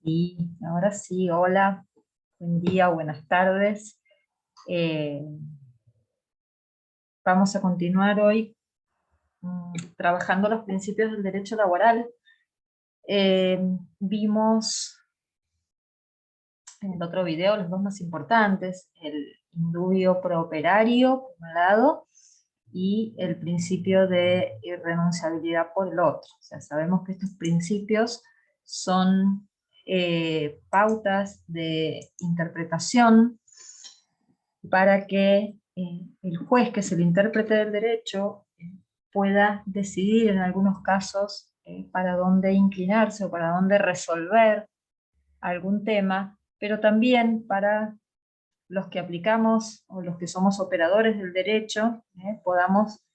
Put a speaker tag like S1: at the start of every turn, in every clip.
S1: Sí, ahora sí, hola, buen día, buenas tardes. Eh, Vamos a continuar hoy trabajando los principios del derecho laboral. Eh, Vimos en el otro video los dos más importantes, el indubio pro operario por un lado, y el principio de irrenunciabilidad por el otro. O sea, sabemos que estos principios son pautas de interpretación para que el juez, que es el intérprete del derecho, pueda decidir en algunos casos para dónde inclinarse o para dónde resolver algún tema, pero también para los que aplicamos o los que somos operadores del derecho, podamos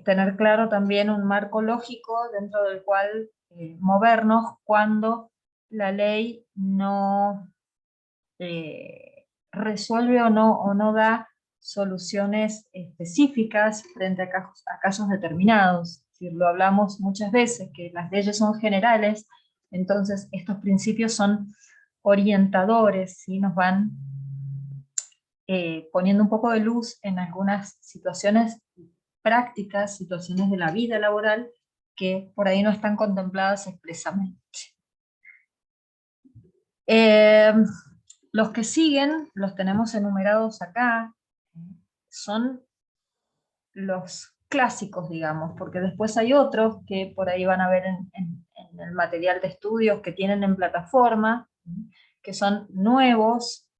S1: tener claro también un marco lógico dentro del cual movernos cuando la ley no resuelve o no da soluciones específicas frente a casos determinados. Es decir, lo hablamos muchas veces, que las leyes son generales, entonces estos principios son orientadores, ¿sí? Nos van poniendo un poco de luz en algunas situaciones prácticas, situaciones de la vida laboral, que por ahí no están contempladas expresamente. Los que siguen, los tenemos enumerados acá, son los clásicos, digamos, porque después hay otros que por ahí van a ver en el material de estudios que tienen en plataforma, que son nuevos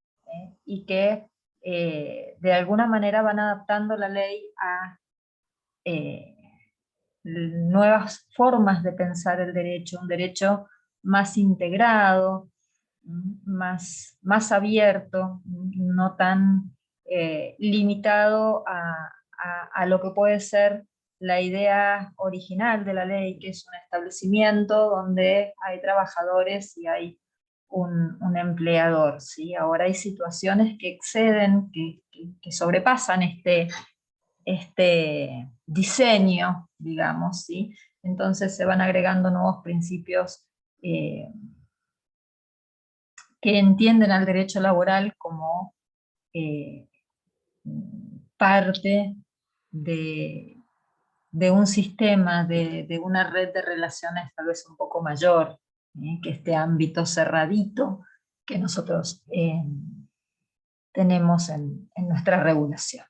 S1: y que de alguna manera van adaptando la ley a eh, nuevas formas de pensar el derecho, un derecho más integrado, más abierto, no tan limitado a lo que puede ser la idea original de la ley, que es un establecimiento donde hay trabajadores y hay un empleador, ¿sí? Ahora hay situaciones que exceden, que sobrepasan este diseño, digamos, ¿sí? Entonces se van agregando nuevos principios que entienden al derecho laboral como eh, parte de, de un sistema, de una red de relaciones tal vez un poco mayor, que este ámbito cerradito que nosotros tenemos en nuestra regulación.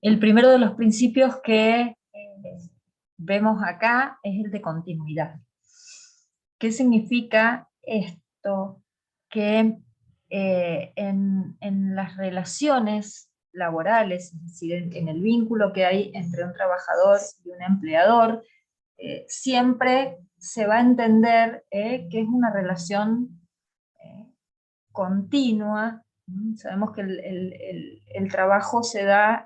S1: El primero de los principios que vemos acá es el de continuidad. ¿Qué significa esto? Que en las relaciones laborales, es decir, en el vínculo que hay entre un trabajador y un empleador, siempre se va a entender que es una relación continua. Sabemos que el trabajo se da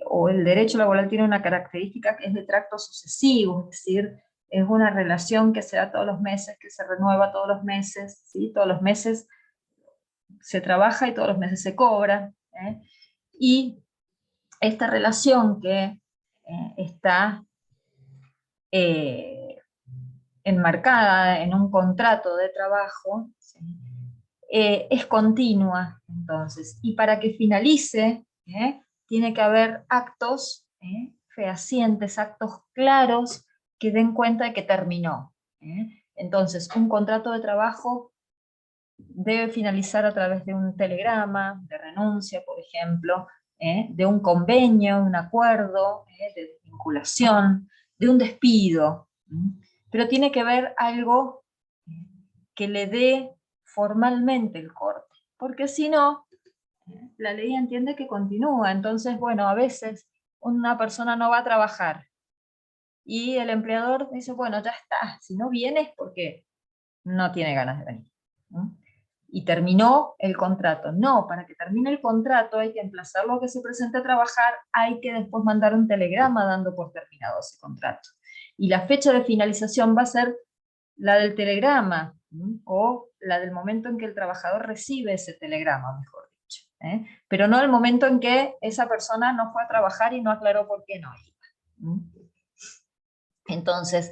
S1: o el derecho laboral tiene una característica que es de tracto sucesivo, es decir, es una relación que se da todos los meses, que se renueva todos los meses, ¿sí? Todos los meses se trabaja y todos los meses se cobra, y esta relación que está eh, enmarcada en un contrato de trabajo, ¿sí? Es continua, entonces, y para que finalice, tiene que haber actos fehacientes, actos claros que den cuenta de que terminó. Entonces, un contrato de trabajo debe finalizar a través de un telegrama, de renuncia, por ejemplo, de un convenio, un acuerdo, de vinculación, de un despido. Pero tiene que haber algo que le dé formalmente el corte, porque si no, la ley entiende que continúa. Entonces, bueno, a veces una persona no va a trabajar y el empleador dice, bueno, ya está, si no vienes porque no tiene ganas de venir. Y terminó el contrato. No, para que termine el contrato hay que emplazarlo a que se presente a trabajar, hay que después mandar un telegrama dando por terminado ese contrato. Y la fecha de finalización va a ser la del telegrama, o la del momento en que el trabajador recibe ese telegrama, mejor dicho. Pero no el momento en que esa persona no fue a trabajar y no aclaró por qué no iba. Entonces,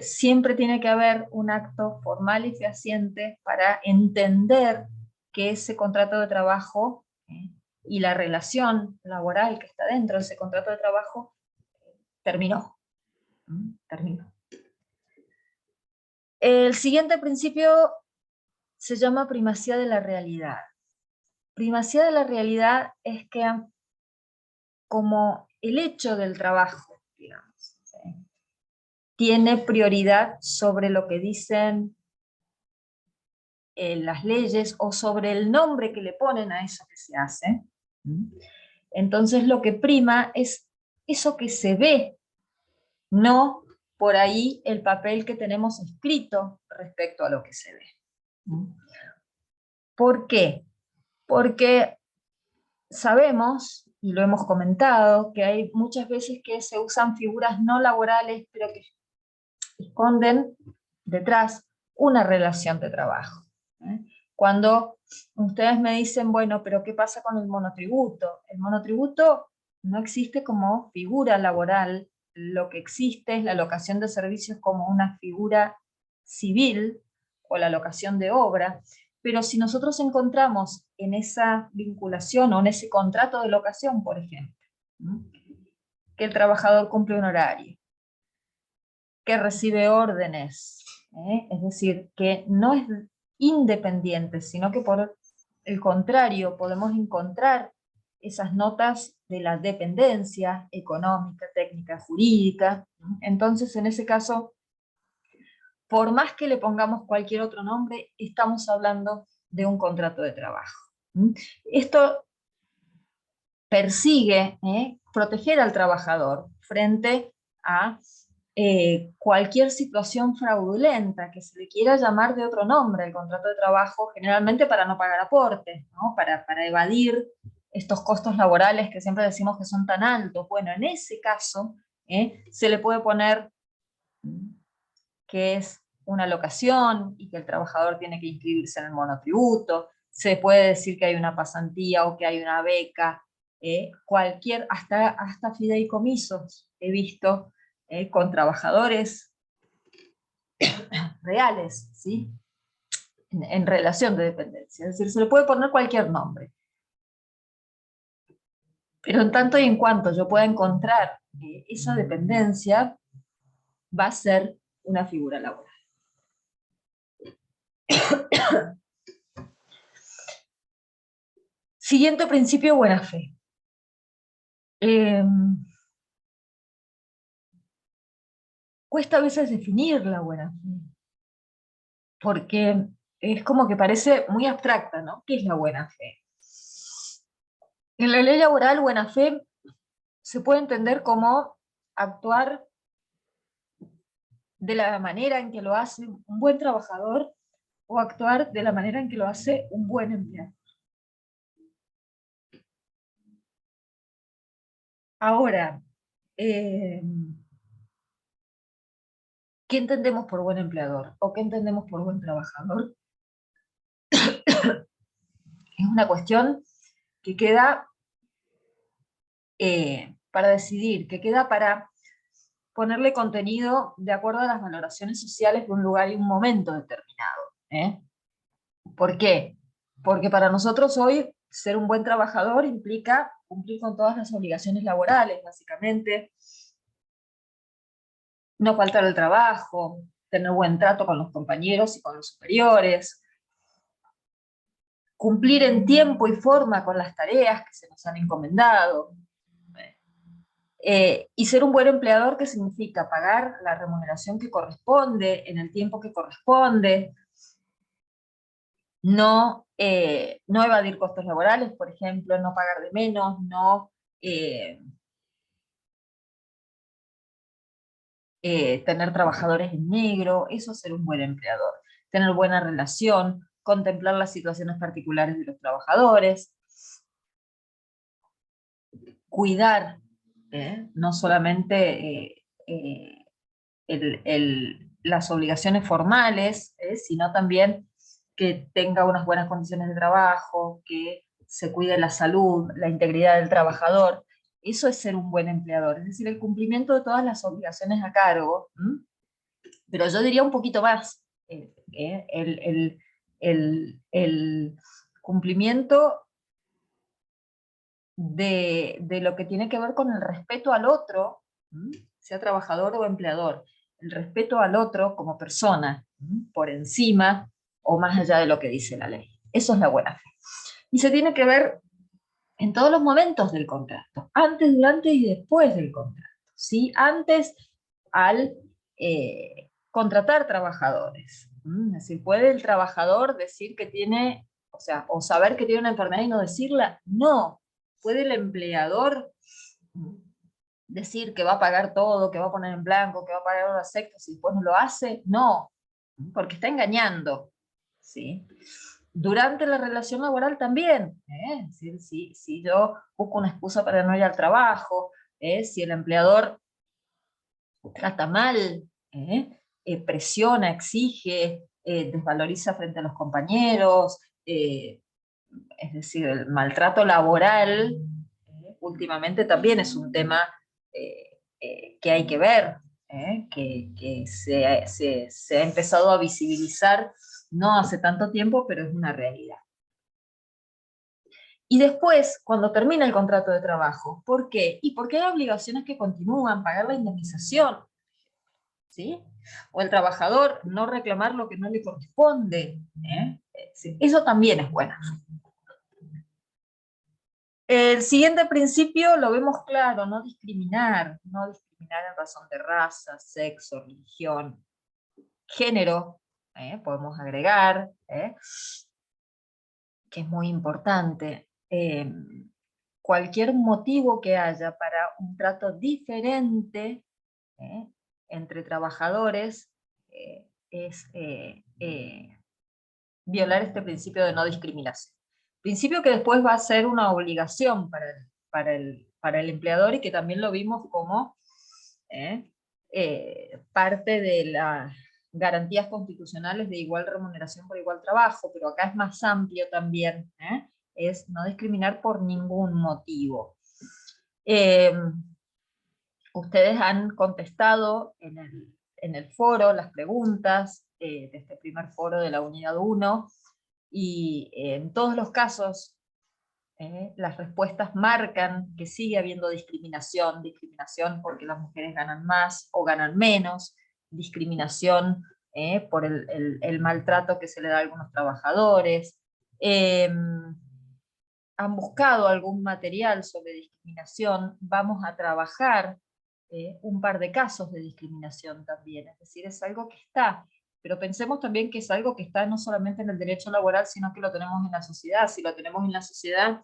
S1: siempre tiene que haber un acto formal y fehaciente para entender que ese contrato de trabajo y la relación laboral que está dentro de ese contrato de trabajo terminó. Terminó. El siguiente principio se llama primacía de la realidad. Primacía de la realidad es que como el hecho del trabajo, digamos, ¿sí?, tiene prioridad sobre lo que dicen las leyes o sobre el nombre que le ponen a eso que se hace. Entonces lo que prima es eso que se ve, no por ahí el papel que tenemos escrito respecto a lo que se ve. ¿Por qué? Porque sabemos, y lo hemos comentado, que hay muchas veces que se usan figuras no laborales, pero que esconden detrás una relación de trabajo. Cuando ustedes me dicen, bueno, pero ¿qué pasa con el monotributo? El monotributo no existe como figura laboral, lo que existe es la locación de servicios como una figura civil, o la locación de obra, pero si nosotros encontramos en esa vinculación o en ese contrato de locación, por ejemplo, que el trabajador cumple un horario, que recibe órdenes, es decir, que no es independiente, sino que por el contrario podemos encontrar esas notas de la dependencia económica, técnica, jurídica. Entonces, en ese caso, por más que le pongamos cualquier otro nombre, estamos hablando de un contrato de trabajo. Esto persigue proteger al trabajador frente a cualquier situación fraudulenta que se le quiera llamar de otro nombre al contrato de trabajo, generalmente para no pagar aportes, ¿no? Para evadir estos costos laborales que siempre decimos que son tan altos. Bueno, en ese caso se le puede poner que es una locación y que el trabajador tiene que inscribirse en el monotributo, se puede decir que hay una pasantía o que hay una beca, hasta fideicomisos he visto con trabajadores reales, ¿sí?, en relación de dependencia. Es decir, se le puede poner cualquier nombre. Pero en tanto y en cuanto yo pueda encontrar esa dependencia, va a ser una figura laboral. Siguiente principio, buena fe. Cuesta a veces definir la buena fe, porque es como que parece muy abstracta, ¿no? ¿Qué es la buena fe? En la ley laboral, buena fe se puede entender como actuar de la manera en que lo hace un buen trabajador o actuar de la manera en que lo hace un buen empleado. Ahora, ¿qué entendemos por buen empleador? ¿O qué entendemos por buen trabajador? Es una cuestión que queda para decidir, que queda para ponerle contenido de acuerdo a las valoraciones sociales de un lugar y un momento determinado. ¿Por qué? Porque para nosotros hoy ser un buen trabajador implica cumplir con todas las obligaciones laborales, básicamente, no faltar al trabajo, tener buen trato con los compañeros y con los superiores, cumplir en tiempo y forma con las tareas que se nos han encomendado, y ser un buen empleador, que significa pagar la remuneración que corresponde, en el tiempo que corresponde, no evadir costos laborales, por ejemplo, no pagar de menos, no tener trabajadores en negro. Eso es ser un buen empleador. Tener buena relación, contemplar las situaciones particulares de los trabajadores, cuidar, no solamente las obligaciones formales, sino también que tenga unas buenas condiciones de trabajo, que se cuide la salud, la integridad del trabajador. Eso es ser un buen empleador, es decir, el cumplimiento de todas las obligaciones a cargo, Pero yo diría un poquito más. El cumplimiento de lo que tiene que ver con el respeto al otro, sea trabajador o empleador, el respeto al otro como persona, por encima o más allá de lo que dice la ley. Eso es la buena fe. Y se tiene que ver en todos los momentos del contrato, antes, durante y después del contrato. ¿Sí? Antes, al contratar trabajadores. Es decir, ¿puede el trabajador decir que tiene, o sea, o saber que tiene una enfermedad y no decirla? No. ¿Puede el empleador decir que va a pagar todo, que va a poner en blanco, que va a pagar horas extras y después no lo hace? No, porque está engañando. ¿Sí? Durante la relación laboral también, es decir, si yo busco una excusa para no ir al trabajo, si el empleador trata mal, presiona, exige, desvaloriza frente a los compañeros, es decir, el maltrato laboral, últimamente también es un tema que hay que ver, que se ha empezado a visibilizar no hace tanto tiempo, pero es una realidad. Y después, cuando termina el contrato de trabajo, ¿por qué? Y porque hay obligaciones que continúan, pagar la indemnización, ¿sí? O el trabajador no reclamar lo que no le corresponde, sí, eso también es bueno. El siguiente principio lo vemos claro, no discriminar en razón de raza, sexo, religión, género, podemos agregar, que es muy importante. Cualquier motivo que haya para un trato diferente entre trabajadores es violar este principio de no discriminación. Principio que después va a ser una obligación para el empleador y que también lo vimos como parte de las garantías constitucionales de igual remuneración por igual trabajo, pero acá es más amplio también, es no discriminar por ningún motivo. Ustedes han contestado en el foro las preguntas de este primer foro de la unidad 1, y en todos los casos las respuestas marcan que sigue habiendo discriminación porque las mujeres ganan más o ganan menos, discriminación por el maltrato que se le da a algunos trabajadores. Han buscado algún material sobre discriminación, vamos a trabajar un par de casos de discriminación también, es decir, es algo que está, pero pensemos también que es algo que está no solamente en el derecho laboral, sino que lo tenemos en la sociedad. Si lo tenemos en la sociedad,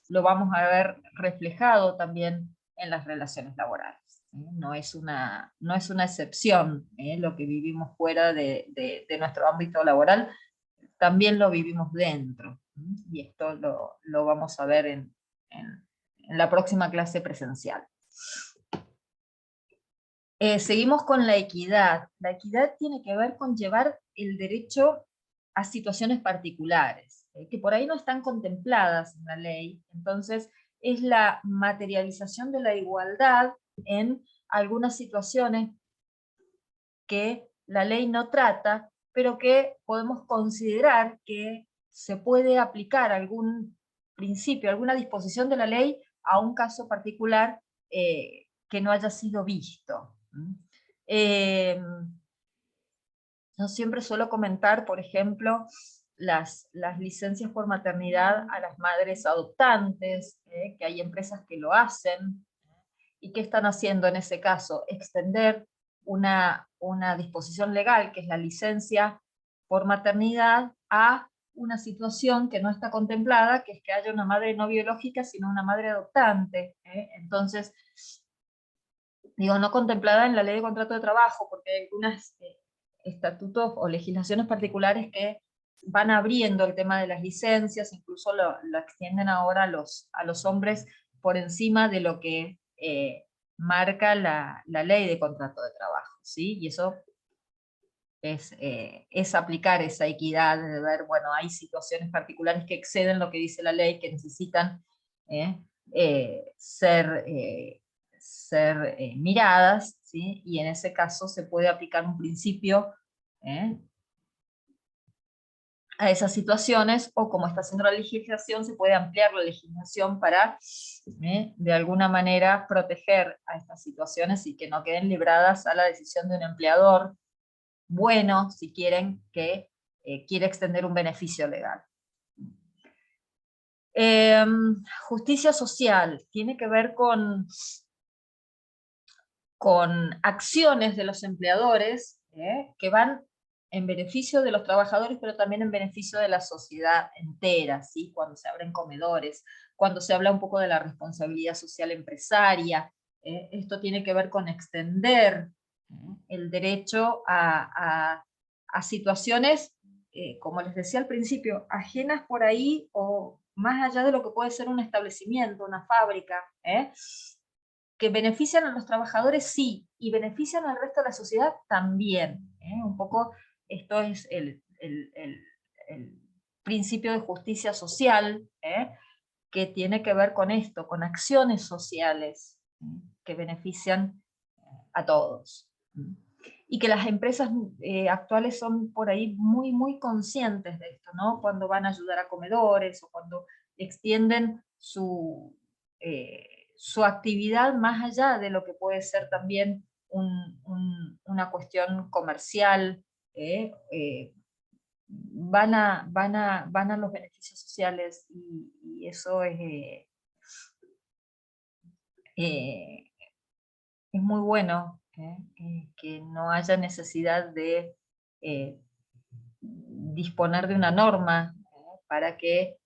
S1: lo vamos a ver reflejado también en las relaciones laborales. No es una excepción lo que vivimos fuera de nuestro ámbito laboral, también lo vivimos dentro. Y esto lo vamos a ver en la próxima clase presencial. Seguimos con la equidad. La equidad tiene que ver con llevar el derecho a situaciones particulares, que por ahí no están contempladas en la ley. Entonces, es la materialización de la igualdad en algunas situaciones que la ley no trata, pero que podemos considerar que se puede aplicar algún principio, alguna disposición de la ley a un caso particular que no haya sido visto. Yo siempre suelo comentar, por ejemplo, las licencias por maternidad a las madres adoptantes, que hay empresas que lo hacen, y qué están haciendo en ese caso, extender una disposición legal, que es la licencia por maternidad, a una situación que no está contemplada, que es que haya una madre no biológica, sino una madre adoptante. Entonces, digo, no contemplada en la ley de contrato de trabajo, porque hay algunos estatutos o legislaciones particulares que van abriendo el tema de las licencias, incluso lo extienden ahora a los hombres por encima de lo que marca la ley de contrato de trabajo, ¿sí? Y eso es aplicar esa equidad, de ver, bueno, hay situaciones particulares que exceden lo que dice la ley, que necesitan ser ser miradas, ¿sí? Y en ese caso se puede aplicar un principio a esas situaciones, o como está haciendo la legislación, se puede ampliar la legislación para, de alguna manera, proteger a estas situaciones y que no queden libradas a la decisión de un empleador bueno, si quieren, que quiere extender un beneficio legal. Justicia social tiene que ver con acciones de los empleadores que van en beneficio de los trabajadores, pero también en beneficio de la sociedad entera, ¿sí? Cuando se abren comedores, cuando se habla un poco de la responsabilidad social empresaria, esto tiene que ver con extender el derecho a situaciones, como les decía al principio, ajenas por ahí o más allá de lo que puede ser un establecimiento, una fábrica, que benefician a los trabajadores, sí, y benefician al resto de la sociedad también. Un poco esto es el principio de justicia social, que tiene que ver con esto, con acciones sociales que benefician a todos. Y que las empresas actuales son por ahí muy, muy conscientes de esto, ¿no? Cuando van a ayudar a comedores o cuando extienden su actividad más allá de lo que puede ser también una cuestión comercial, van a los beneficios sociales y eso eh, es muy bueno, que no haya necesidad de disponer de una norma para que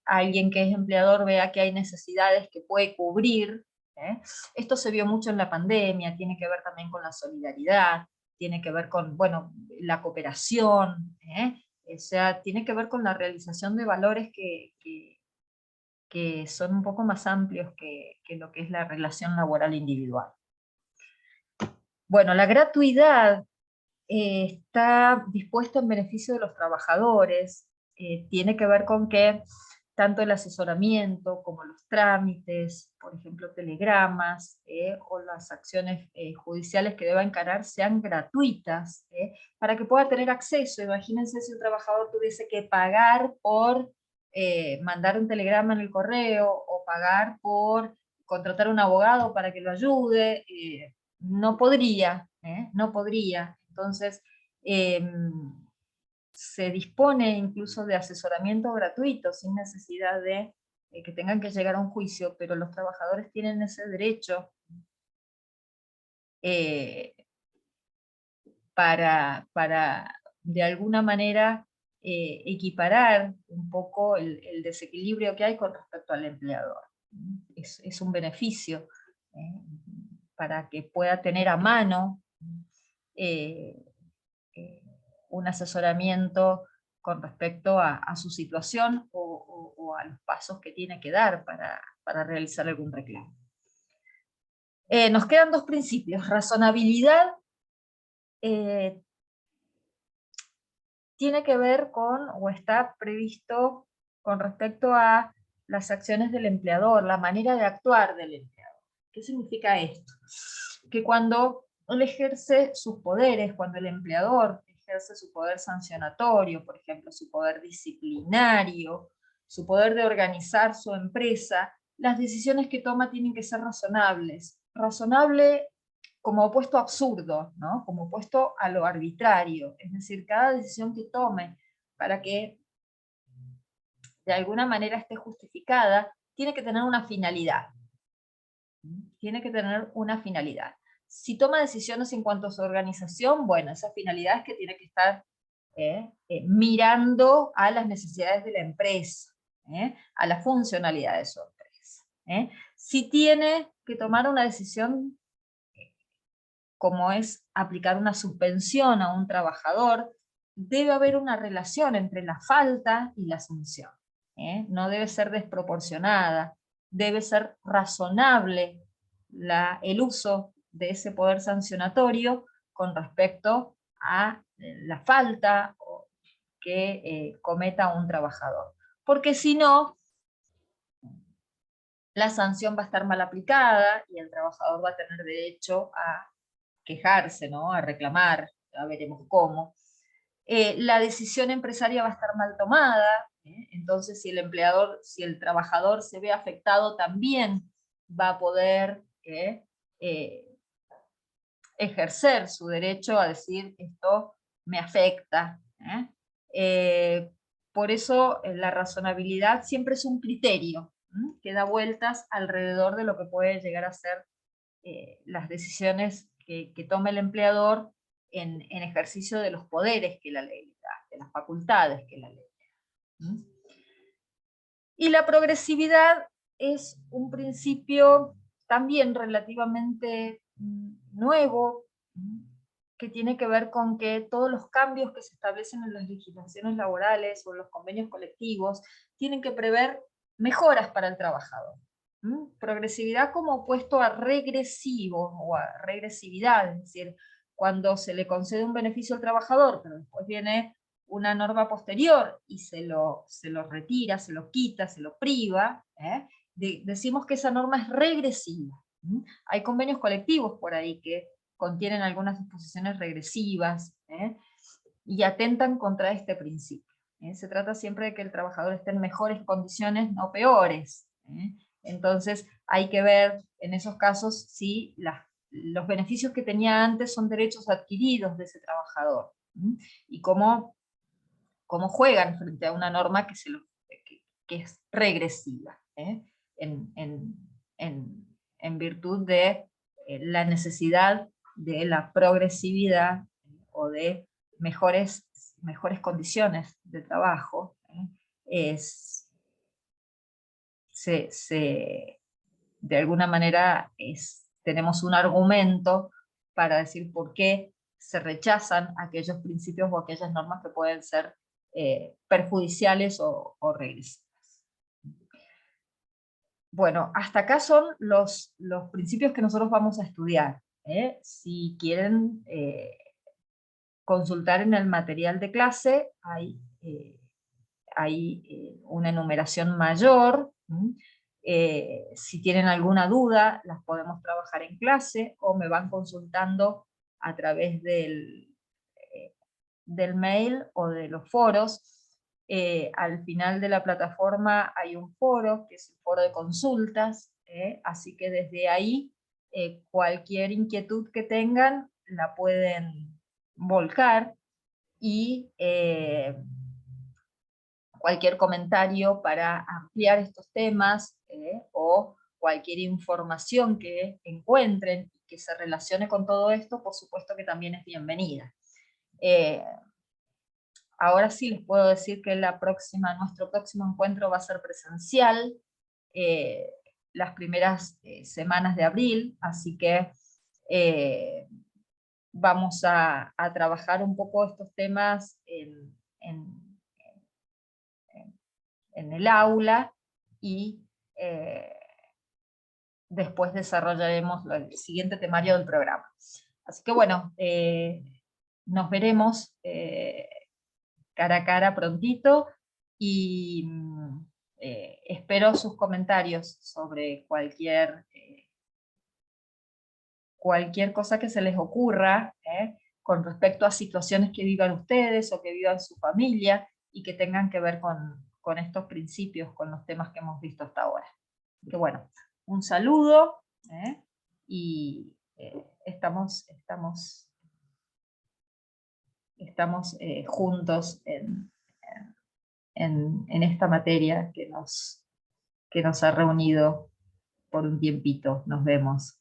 S1: alguien que es empleador vea que hay necesidades que puede cubrir. Esto se vio mucho en la pandemia, tiene que ver también con la solidaridad, tiene que ver con, bueno, la cooperación, o sea, tiene que ver con la realización de valores que son un poco más amplios que lo que es la relación laboral individual. Bueno, la gratuidad está dispuesta en beneficio de los trabajadores, tiene que ver con que tanto el asesoramiento como los trámites, por ejemplo telegramas, o las acciones judiciales que deba encarar sean gratuitas, para que pueda tener acceso. Imagínense si un trabajador tuviese que pagar por mandar un telegrama en el correo, o pagar por contratar un abogado para que lo ayude, no podría, no podría. Entonces, se dispone incluso de asesoramiento gratuito, sin necesidad de que tengan que llegar a un juicio, pero los trabajadores tienen ese derecho para de alguna manera equiparar un poco el desequilibrio que hay con respecto al empleador. Es un beneficio para que pueda tener a mano un asesoramiento con respecto a su situación o a los pasos que tiene que dar para realizar algún reclamo. Nos quedan dos principios. Razonabilidad tiene que ver con, o está previsto con respecto a las acciones del empleador, la manera de actuar del empleador. ¿Qué significa esto? Que cuando él ejerce sus poderes, cuando el empleador ejerce su poder sancionatorio, por ejemplo, su poder disciplinario, su poder de organizar su empresa, las decisiones que toma tienen que ser razonables. Razonable como opuesto a absurdo, ¿no? Como opuesto a lo arbitrario. Es decir, cada decisión que tome para que de alguna manera esté justificada, tiene que tener una finalidad. Tiene que tener una finalidad. Si toma decisiones en cuanto a su organización, bueno, esa finalidad es que tiene que estar mirando a las necesidades de la empresa, a la funcionalidad de su empresa. Si tiene que tomar una decisión como es aplicar una suspensión a un trabajador, debe haber una relación entre la falta y la sanción. No debe ser desproporcionada, debe ser razonable el uso de ese poder sancionatorio con respecto a la falta que cometa un trabajador. Porque si no, la sanción va a estar mal aplicada y el trabajador va a tener derecho a quejarse, ¿no? A reclamar, ya veremos cómo. La decisión empresaria va a estar mal tomada, entonces si el trabajador se ve afectado, también va a poder ejercer su derecho a decir esto me afecta. Por eso la razonabilidad siempre es un criterio que da vueltas alrededor de lo que puede llegar a ser las decisiones que tome el empleador en ejercicio de los poderes que la ley le da, de las facultades que la ley le da. Y la progresividad es un principio también relativamente nuevo, que tiene que ver con que todos los cambios que se establecen en las legislaciones laborales o en los convenios colectivos tienen que prever mejoras para el trabajador. Progresividad como opuesto a regresivo o a regresividad, es decir, cuando se le concede un beneficio al trabajador, pero después viene una norma posterior y se lo retira, se lo quita, se lo priva, decimos que esa norma es regresiva. Hay convenios colectivos por ahí que contienen algunas disposiciones regresivas y atentan contra este principio. Se trata siempre de que el trabajador esté en mejores condiciones, no peores. Entonces hay que ver en esos casos si los beneficios que tenía antes son derechos adquiridos de ese trabajador y cómo juegan frente a una norma que es regresiva, en virtud de la necesidad de la progresividad o de mejores condiciones de trabajo. De alguna manera tenemos un argumento para decir por qué se rechazan aquellos principios o aquellas normas que pueden ser perjudiciales o regresivas. Bueno, hasta acá son los principios que nosotros vamos a estudiar. Si quieren consultar en el material de clase, hay una enumeración mayor. Si tienen alguna duda, las podemos trabajar en clase, o me van consultando a través del mail o de los foros. Al final de la plataforma hay un foro, que es el foro de consultas, así que desde ahí cualquier inquietud que tengan la pueden volcar, y cualquier comentario para ampliar estos temas o cualquier información que encuentren y que se relacione con todo esto, por supuesto que también es bienvenida. Ahora sí les puedo decir que nuestro próximo encuentro va a ser presencial las primeras semanas de abril, así que vamos a trabajar un poco estos temas en el aula, y después desarrollaremos el siguiente temario del programa. Así que bueno, nos veremos cara a cara prontito, y espero sus comentarios sobre cualquier cosa que se les ocurra con respecto a situaciones que vivan ustedes o que vivan su familia y que tengan que ver con estos principios, con los temas que hemos visto hasta ahora. Que bueno, un saludo y estamos juntos en esta materia que nos ha reunido por un tiempito. Nos vemos.